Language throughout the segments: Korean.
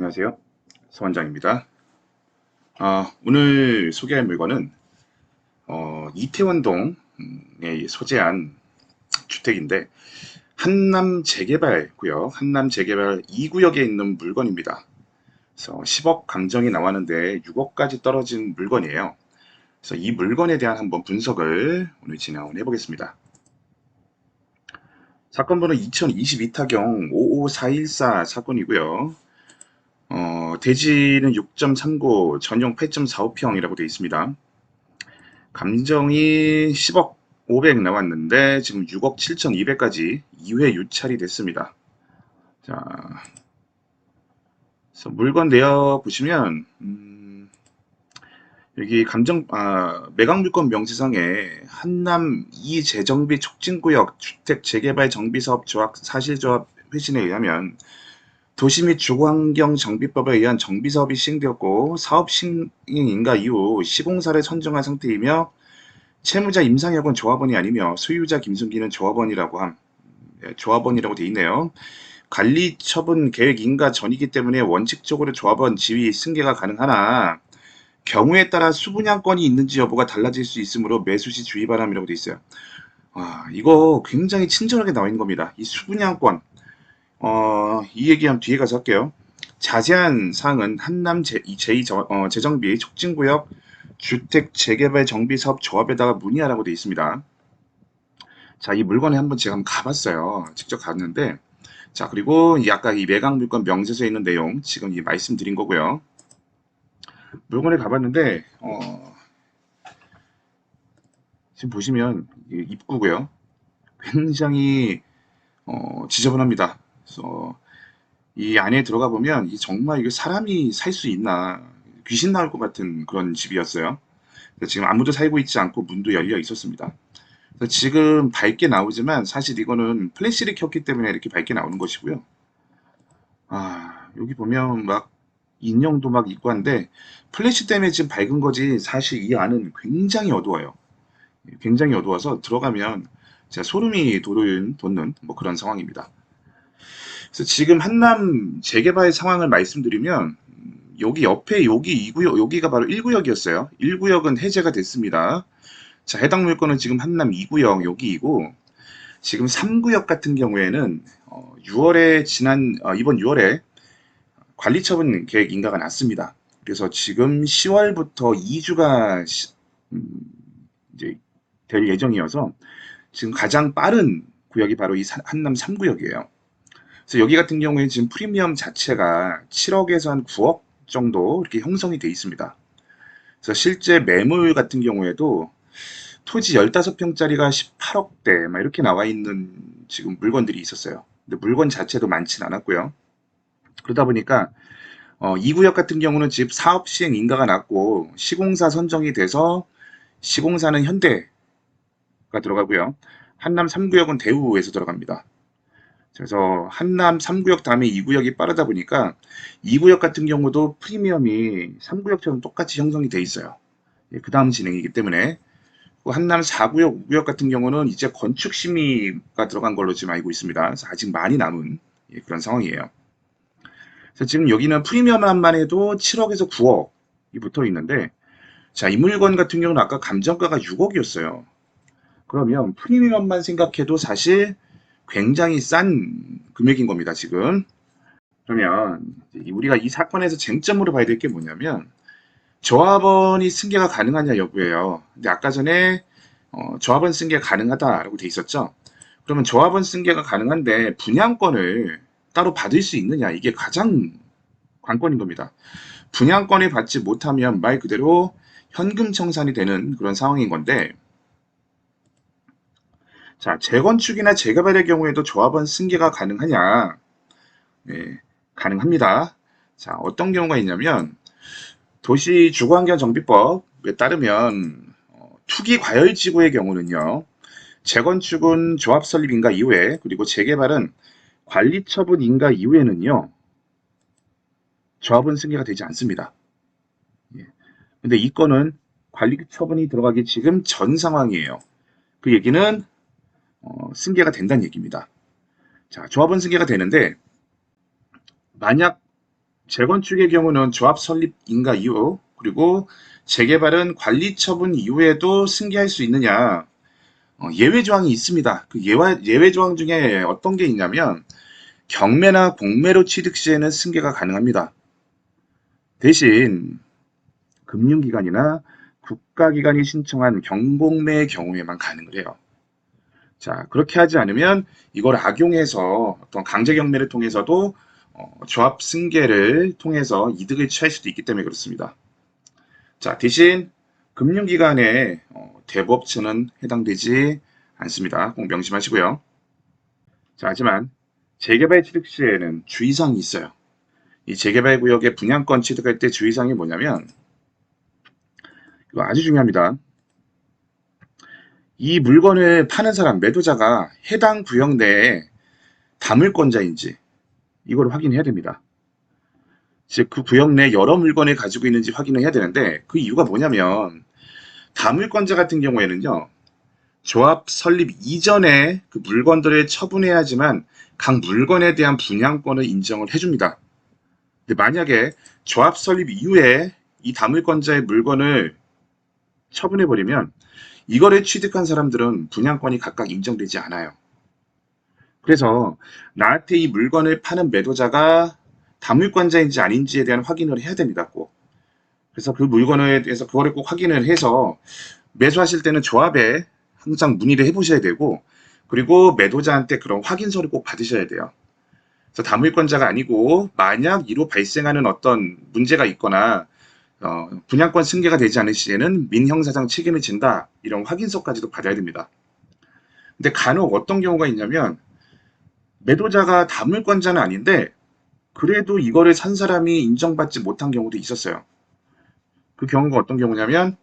안녕하세요. 서원장입니다. 오늘 소개할 물건은 이태원동에 소재한 주택인데 한남 재개발 구역, 한남 재개발 2구역에 있는 물건입니다. 그래서 10억 감정이 나왔는데 6억까지 떨어진 물건이에요. 그래서 이 물건에 대한 한번 분석을 오늘 진행해 보겠습니다. 사건 번호 2022타경 55414 사건이고요. 대지는 6.39, 전용 8.45평이라고 되어 있습니다. 감정이 10억 500 나왔는데 지금 6억 7,200까지 2회 유찰이 됐습니다. 자, 그래서 물건 내역 보시면 여기 매각물건 명시상에 한남 2재정비 촉진구역 주택 재개발 정비사업 조합 사실조합 회신에 의하면 도시 및 주거환경정비법에 의한 정비사업이 시행되었고 사업 시행 인가 이후 시공사를 선정한 상태이며 채무자 임상혁은 조합원이 아니며 소유자 김순기는 조합원이라고 돼 있네요. 관리 처분 계획 인가 전이기 때문에 원칙적으로 조합원 지위 승계가 가능하나 경우에 따라 수분양권이 있는지 여부가 달라질 수 있으므로 매수 시 주의 바람이라고 돼 있어요. 이거 굉장히 친절하게 나와 있는 겁니다. 이 수분양권. 이 얘기는 뒤에 가서 할게요. 자세한 사항은 한남 재정비 촉진구역 주택 재개발 정비 사업 조합에다가 문의하라고 되어 있습니다. 자, 이 물건에 제가 한번 가봤어요. 직접 갔는데, 자, 그리고 아까 이 매각 물건 명세서에 있는 내용 지금 말씀드린 거고요. 물건에 가봤는데, 지금 보시면 입구고요. 굉장히 지저분합니다. 그래서 이 안에 들어가 보면 정말 이게 사람이 살 수 있나 귀신 나올 것 같은 그런 집이었어요. 지금 아무도 살고 있지 않고 문도 열려 있었습니다. 그래서 지금 밝게 나오지만 사실 이거는 플래시를 켰기 때문에 이렇게 밝게 나오는 것이고요. 여기 보면 막 인형도 막 있고 한데 플래시 때문에 지금 밝은 거지 사실 이 안은 굉장히 어두워요. 굉장히 어두워서 들어가면 제가 소름이 돋는 뭐 그런 상황입니다. 그래서 지금 한남 재개발 상황을 말씀드리면 여기 옆에 여기 2구역 여기가 바로 1구역이었어요. 1구역은 해제가 됐습니다. 자, 해당 물건은 지금 한남 2구역 여기이고 지금 3구역 같은 경우에는 이번 6월에 관리처분 계획 인가가 났습니다. 그래서 지금 10월부터 2주가 이제 될 예정이어서 지금 가장 빠른 구역이 바로 이 한남 3구역이에요. 그래서 여기 같은 경우에 지금 프리미엄 자체가 7억에서 한 9억 정도 이렇게 형성이 돼 있습니다. 그래서 실제 매물 같은 경우에도 토지 15평짜리가 18억대 막 이렇게 나와 있는 지금 물건들이 있었어요. 근데 물건 자체도 많진 않았고요. 그러다 보니까 2구역 같은 경우는 집 사업 시행 인가가 났고 시공사 선정이 돼서 시공사는 현대가 들어가고요. 한남 3구역은 대우에서 들어갑니다. 그래서 한남 3구역 다음에 2구역이 빠르다 보니까 2구역 같은 경우도 프리미엄이 3구역처럼 똑같이 형성이 돼 있어요. 그 다음 진행이기 때문에 한남 4구역, 5구역 같은 경우는 이제 건축 심의가 들어간 걸로 지금 알고 있습니다. 그래서 아직 많이 남은 그런 상황이에요. 그래서 지금 여기는 프리미엄만 해도 7억에서 9억이 붙어 있는데, 자, 이 물건 같은 경우는 아까 감정가가 6억이었어요. 그러면 프리미엄만 생각해도 사실 굉장히 싼 금액인 겁니다, 지금. 그러면 우리가 이 사건에서 쟁점으로 봐야 될 게 뭐냐면 조합원이 승계가 가능하냐 여부예요. 근데 아까 전에 조합원 승계 가능하다라고 돼 있었죠. 그러면 조합원 승계가 가능한데 분양권을 따로 받을 수 있느냐 이게 가장 관건인 겁니다. 분양권을 받지 못하면 말 그대로 현금 청산이 되는 그런 상황인 건데 자, 재건축이나 재개발의 경우에도 조합원 승계가 가능하냐? 네, 가능합니다. 자, 어떤 경우가 있냐면 도시주거환경정비법에 따르면 투기 과열지구의 경우는요. 재건축은 조합 설립 인가 이후에 그리고 재개발은 관리처분 인가 이후에는요. 조합은 승계가 되지 않습니다. 근데 이 건은 관리처분이 들어가기 지금 전 상황이에요. 그 얘기는 승계가 된다는 얘기입니다. 자, 조합은 승계가 되는데 만약 재건축의 경우는 조합 설립 인가 이후, 그리고 재개발은 관리 처분 이후에도 승계할 수 있느냐? 예외 조항이 있습니다. 그 예외 조항 중에 어떤 게 있냐면 경매나 공매로 취득 시에는 승계가 가능합니다. 대신 금융기관이나 국가기관이 신청한 경공매의 경우에만 가능을 해요. 자, 그렇게 하지 않으면 이걸 악용해서 어떤 강제 경매를 통해서도 조합 승계를 통해서 이득을 취할 수도 있기 때문에 그렇습니다. 자, 대신 금융기관의 대부업체는 해당되지 않습니다. 꼭 명심하시고요. 자, 하지만 재개발 취득 시에는 주의사항이 있어요. 이 재개발 구역의 분양권 취득할 때 주의사항이 뭐냐면 이거 아주 중요합니다. 이 물건을 파는 사람, 매도자가 해당 구역 내에 다물권자인지 이걸 확인해야 됩니다. 즉, 그 구역 내 여러 물건을 가지고 있는지 확인을 해야 되는데 그 이유가 뭐냐면 다물권자 같은 경우에는요. 조합 설립 이전에 그 물건들을 처분해야지만 각 물건에 대한 분양권을 인정을 해줍니다. 근데 만약에 조합 설립 이후에 이 다물권자의 물건을 처분해버리면 이거를 취득한 사람들은 분양권이 각각 인정되지 않아요. 그래서 나한테 이 물건을 파는 매도자가 다물권자인지 아닌지에 대한 확인을 해야 됩니다. 꼭. 그래서 그 물건에 대해서 그거를 꼭 확인을 해서 매수하실 때는 조합에 항상 문의를 해보셔야 되고, 그리고 매도자한테 그런 확인서를 꼭 받으셔야 돼요. 그래서 다물권자가 아니고 만약 이로 발생하는 어떤 문제가 있거나 분양권 승계가 되지 않을 시에는 민형사상 책임을 진다, 이런 확인서까지도 받아야 됩니다. 근데 간혹 어떤 경우가 있냐면 매도자가 다물권자는 아닌데 그래도 이거를 산 사람이 인정받지 못한 경우도 있었어요. 그 경우가 어떤 경우냐면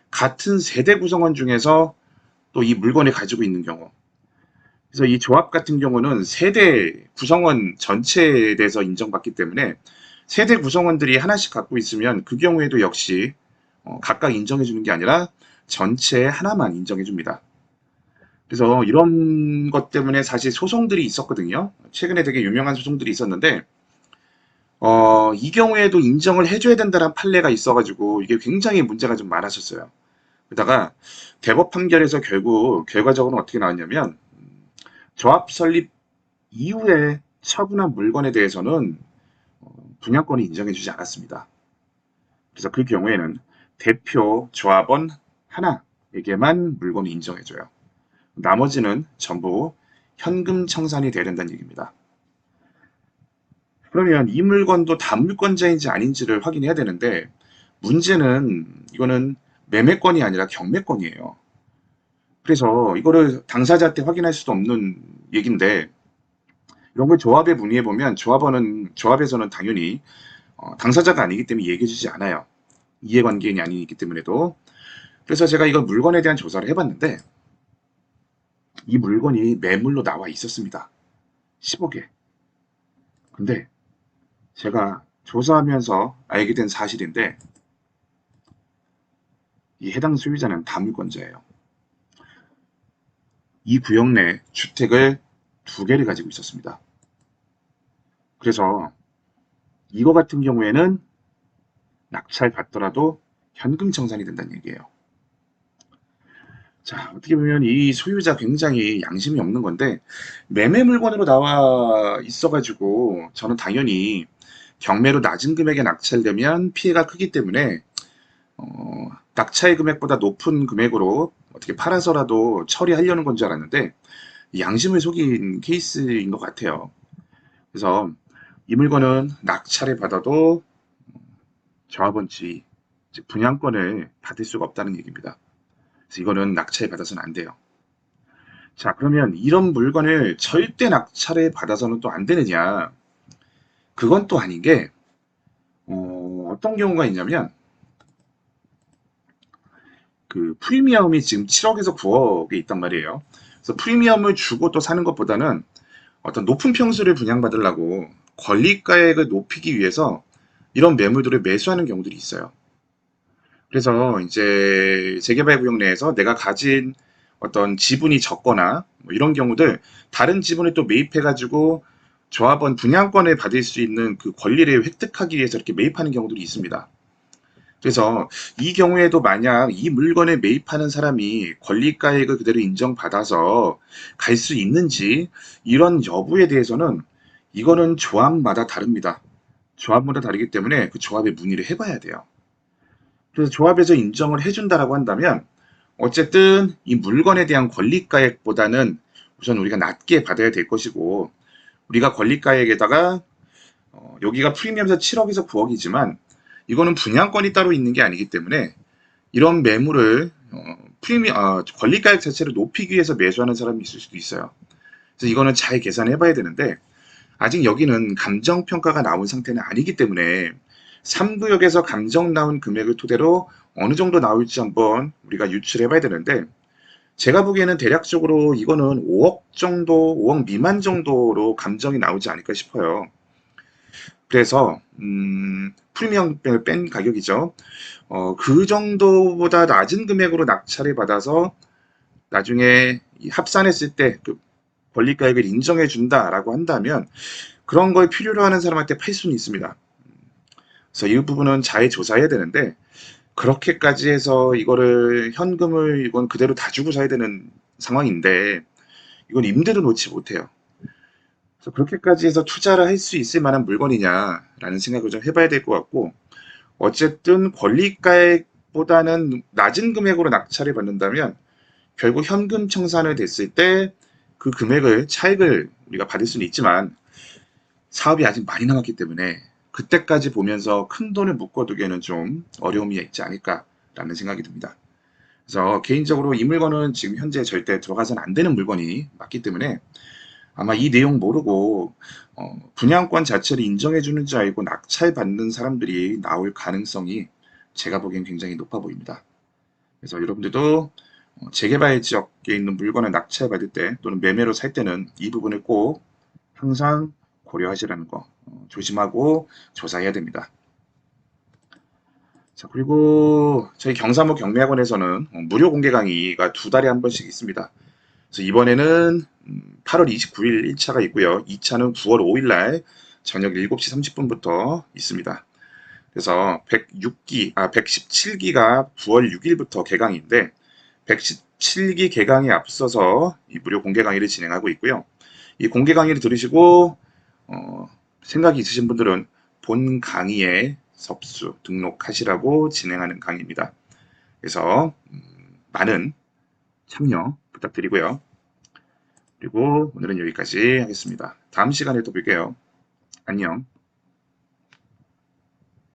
같은 세대 구성원 중에서 또 이 물건을 가지고 있는 경우. 그래서 이 조합 같은 경우는 세대 구성원 전체에 대해서 인정받기 때문에 세대 구성원들이 하나씩 갖고 있으면 그 경우에도 역시 각각 인정해 주는 게 아니라 전체 하나만 인정해 줍니다. 그래서 이런 것 때문에 사실 소송들이 있었거든요. 최근에 되게 유명한 소송들이 있었는데 이 경우에도 인정을 해줘야 된다는 판례가 있어가지고 이게 굉장히 문제가 좀 많았었어요. 그러다가 대법 판결에서 결국 결과적으로는 어떻게 나왔냐면 조합 설립 이후에 처분한 물건에 대해서는 분양권이 인정해주지 않았습니다. 그래서 그 경우에는 대표 조합원 하나에게만 물건을 인정해줘요. 나머지는 전부 현금 청산이 돼야 된다는 얘기입니다. 그러면 이 물건도 다물권자인지 아닌지를 확인해야 되는데 문제는 이거는 매매권이 아니라 경매권이에요. 그래서 이거를 당사자한테 확인할 수도 없는 얘기인데 이런 걸 조합에 문의해 보면 조합에서는 당연히 당사자가 아니기 때문에 얘기해주지 않아요. 이해관계인이 아니기 때문에도. 그래서 제가 이거 물건에 대한 조사를 해봤는데 이 물건이 매물로 나와 있었습니다. 15개. 근데 제가 조사하면서 알게 된 사실인데 이 해당 소유자는 다물권자예요. 이 구역 내 주택을 2개를 가지고 있었습니다. 그래서 이거 같은 경우에는 낙찰 받더라도 현금 청산이 된다는 얘기예요. 자, 어떻게 보면 이 소유자 굉장히 양심이 없는 건데 매매 물건으로 나와 있어가지고 저는 당연히 경매로 낮은 금액에 낙찰되면 피해가 크기 때문에 낙찰 금액보다 높은 금액으로 어떻게 팔아서라도 처리하려는 건 줄 알았는데 양심을 속인 케이스인 것 같아요. 그래서 이 물건은 낙찰을 받아도 조합원 지 분양권을 받을 수가 없다는 얘기입니다. 그래서 이거는 낙찰을 받아서는 안 돼요. 자, 그러면 이런 물건을 절대 낙찰을 받아서는 또 안 되느냐? 그건 또 아닌 게 어떤 경우가 있냐면 그 프리미엄이 지금 7억에서 9억에 있단 말이에요. 그래서 프리미엄을 주고 또 사는 것보다는 어떤 높은 평수를 분양받으려고 권리가액을 높이기 위해서 이런 매물들을 매수하는 경우들이 있어요. 그래서 이제 재개발 구역 내에서 내가 가진 어떤 지분이 적거나 뭐 이런 경우들 다른 지분을 또 매입해가지고 조합원 분양권을 받을 수 있는 그 권리를 획득하기 위해서 이렇게 매입하는 경우들이 있습니다. 그래서 이 경우에도 만약 이 물건을 매입하는 사람이 권리가액을 그대로 인정받아서 갈 수 있는지 이런 여부에 대해서는 이거는 조합마다 다릅니다. 조합마다 다르기 때문에 그 조합에 문의를 해봐야 돼요. 그래서 조합에서 인정을 해준다라고 한다면 어쨌든 이 물건에 대한 권리가액보다는 우선 우리가 낮게 받아야 될 것이고 우리가 권리가액에다가 여기가 프리미엄에서 7억에서 9억이지만 이거는 분양권이 따로 있는 게 아니기 때문에 이런 매물을 권리가액 자체를 높이기 위해서 매수하는 사람이 있을 수도 있어요. 그래서 이거는 잘 계산해 봐야 되는데 아직 여기는 감정평가가 나온 상태는 아니기 때문에 3구역에서 감정 나온 금액을 토대로 어느 정도 나올지 한번 우리가 유출해 봐야 되는데 제가 보기에는 대략적으로 이거는 5억 정도, 5억 미만 정도로 감정이 나오지 않을까 싶어요. 그래서 프리미엄을 뺀 가격이죠. 그 정도보다 낮은 금액으로 낙찰을 받아서 나중에 합산했을 때 그 권리가액을 인정해 준다라고 한다면 그런 걸 필요로 하는 사람한테 팔 수는 있습니다. 그래서 이 부분은 잘 조사해야 되는데 그렇게까지 해서 이거를 현금을 이건 그대로 다 주고 사야 되는 상황인데 이건 임대도 놓지 못해요. 그래서 그렇게까지 해서 투자를 할 수 있을 만한 물건이냐라는 생각을 좀 해봐야 될 것 같고 어쨌든 권리가액보다는 낮은 금액으로 낙찰을 받는다면 결국 현금 청산을 됐을 때 그 금액을 차익을 우리가 받을 수는 있지만 사업이 아직 많이 남았기 때문에 그때까지 보면서 큰 돈을 묶어두기에는 좀 어려움이 있지 않을까라는 생각이 듭니다. 그래서 개인적으로 이 물건은 지금 현재 절대 들어가서는 안 되는 물건이 맞기 때문에 아마 이 내용 모르고 분양권 자체를 인정해 주는 줄 알고 낙찰받는 사람들이 나올 가능성이 제가 보기엔 굉장히 높아 보입니다. 그래서 여러분들도 재개발 지역에 있는 물건을 낙찰받을 때 또는 매매로 살 때는 이 부분을 꼭 항상 고려하시라는 거 조심하고 조사해야 됩니다. 자, 그리고 저희 경사모 경매학원에서는 무료 공개 강의가 2달에 한 번씩 있습니다. 그래서 이번에는 8월 29일 1차가 있고요. 2차는 9월 5일 날 저녁 7시 30분부터 있습니다. 그래서 117기가 9월 6일부터 개강인데 117기 개강에 앞서서 이 무료 공개 강의를 진행하고 있고요. 이 공개 강의를 들으시고 생각이 있으신 분들은 본 강의에 접수, 등록하시라고 진행하는 강의입니다. 그래서 많은 참여 부탁드리고요. 그리고 오늘은 여기까지 하겠습니다. 다음 시간에 또 뵐게요. 안녕.